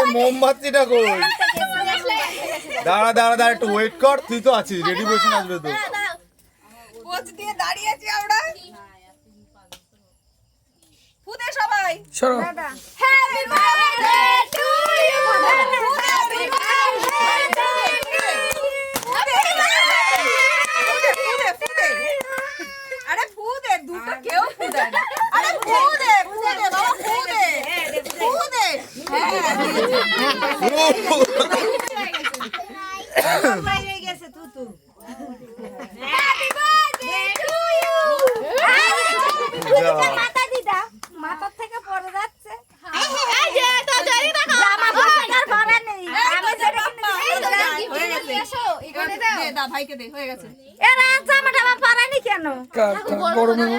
আরে মোমবাতিটা কই? দাঁড়া দাঁড়া দাঁড়া একটু ওয়েট কর, তুই তো আছিস, রেডি বসে আসবে তো। পোজ দিয়ে দাঁড়িয়ে আছি আমরা। ফুদে সবাই সরো। Happy birthday to you. আরে ফুদে দুটো কেউ ফুদে না। আরে ফুদে ফুদে বাবা ফুদে ফুদে। বাইরে গেছে তুতু। Happy birthday to you. মাথা দিদা মাথার থেকে পড়ে যাচ্ছে। এই যে তো জরি দেখো জামা পছন্দের পরা নেই। আমি যেটা হয়ে গেছে এখানে দাও দে দা ভাইকে দে হয়ে গেছে। এরা জামাটা আমার পরানি কেন? বড় মেয়ে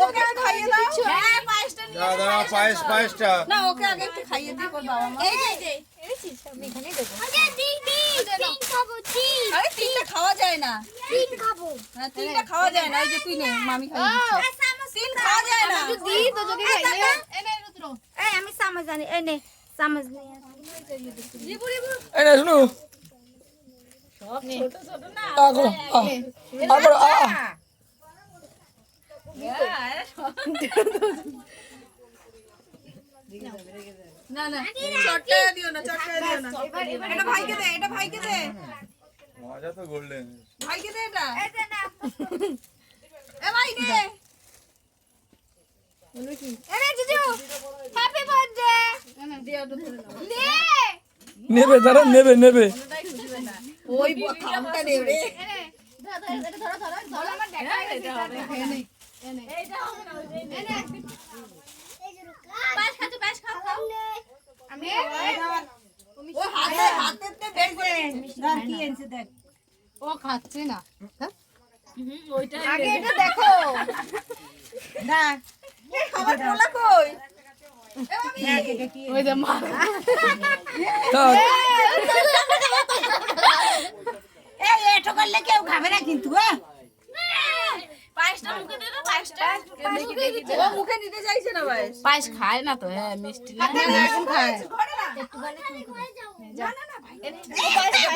ওকে খাইয়ে দাও। হ্যাঁ পায়েসটা নিয়ে দাঁড়া দাঁড়া, পায়েস পায়েসটা না ওকে আগে একটু খাইয়ে দিই ওর বাবা মা। এই যে এনেছিস আমি এখানেই দেবো। আরে তিন খাবো তিন। আরে তিনটা খাওয়া যায় না। তিন খাবো। হ্যাঁ তিনটা খাওয়া যায় না। এই যে তুই নে মামি খাইয়ে দিচ্ছে। তিন খাওয়া যায় না। দি তো যদি খাইলে এনে রুদ্র এই আমি চামচ জানি এই নে চামচ নিয়ে এই না শুনো ছোট ছোট না আগো আগো না না চটকায়া দিও না চটকায়া দিও না। এটা ভাইকে দে এটা ভাইকে দে মজা তো গোল্ডেন। ভাইকে দে এটা এই দে না এ ভাই দে এরে জিজু হ্যাপি বার্থডে নে নেবে দাঁড়া নেবে নেবে ওই খামটা নে রে এনে এটা ধরো ধরো ধরো আমার দেখা গেছে এনে এনে এইটা হবে না এনে পাঁচ খাচ্ছো পাঁচ খাও খাও আমি ও হাতে হাতেতে বের করে ধর কি এনেছে দেখ ও খাচ্ছে না আগে এটা দেখো না এই খাবার পোলা কই এ মামি ওই যে মা থাক এই এটো করলে কেউ খাবে না কিন্তু পায়েসটা মুখে দে না পায়েসটা ও মুখে নিতে চাইছে না ভাই পায়েস খায় না তো হ্যাঁ মিষ্টি না এখন খায় না না না ভাই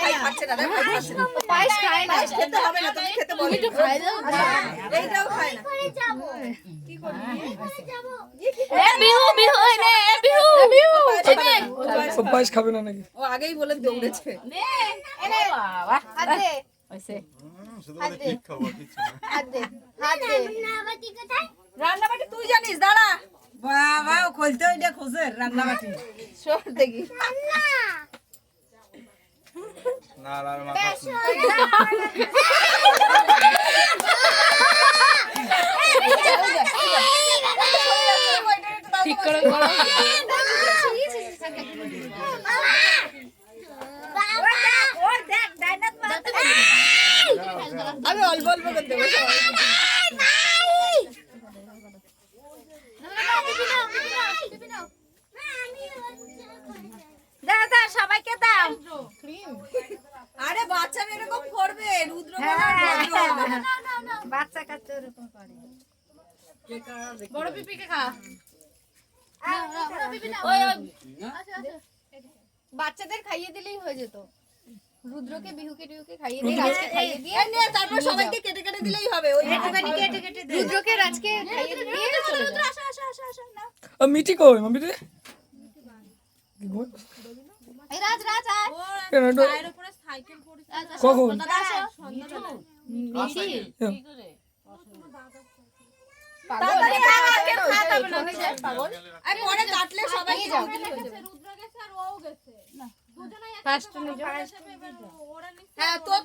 ভাই খাচ্ছে না রে ভাই খাচ্ছে না পায়েস খায় না খেতে হবে না তুমি খেতে বলো একটু খাই দাও এইটাও খায় না এ বিহু বিহু এনে এ বিহু বিহু ও পায়েস খাবে না নাকি? ও আগেই বলে দৌড়েছে নে এনে বাবা আদে ওইসে শুধু বলে কেক খাবো, কিছু না। আদে রান্না বাটি তুই জানিস দাঁড়া বাবা ও খুলতে ওইটা খোঁজে রান্না বাটি সর দেখি না আর মাথা ঠিক করে করো আমি অল্প অল্প করে দেবো দাও দাও সবাইকে দাও আরে বাচ্চা এরকম করবে রুদ্র বাচ্চা কাচ্চা এরকম করে বড় পিপিকে খা বাচ্চাদের খাইয়ে দিলেই হয়ে যেত রুদ্রকে বিহুকে টিহুকে খাইয়ে দিয়ে রাজকে খাইয়ে দিয়ে তারপর সবাইকে কেটে কেটে দিলেই হবে ওই একটুখানি কেটে কেটে দে রুদ্রকে রাজকে খাইয়ে দিয়ে চলে যাও আসো আসো আসো আসো না মিটি কই মামি রে? এই রাজ রাজ আয় কেন এটা পায়ের উপরে সাইকেল পড়ে কখন? দাদা আসো মিঠি তাড়াতাড়ি আমাকে খাওয়াতে হবে না পাগল আর পরে কাটলে সবাই যাও। রুদ্র গেছে আর ওও গেছে ফার্স্ট নিয়ে যাও হ্যাঁ তোর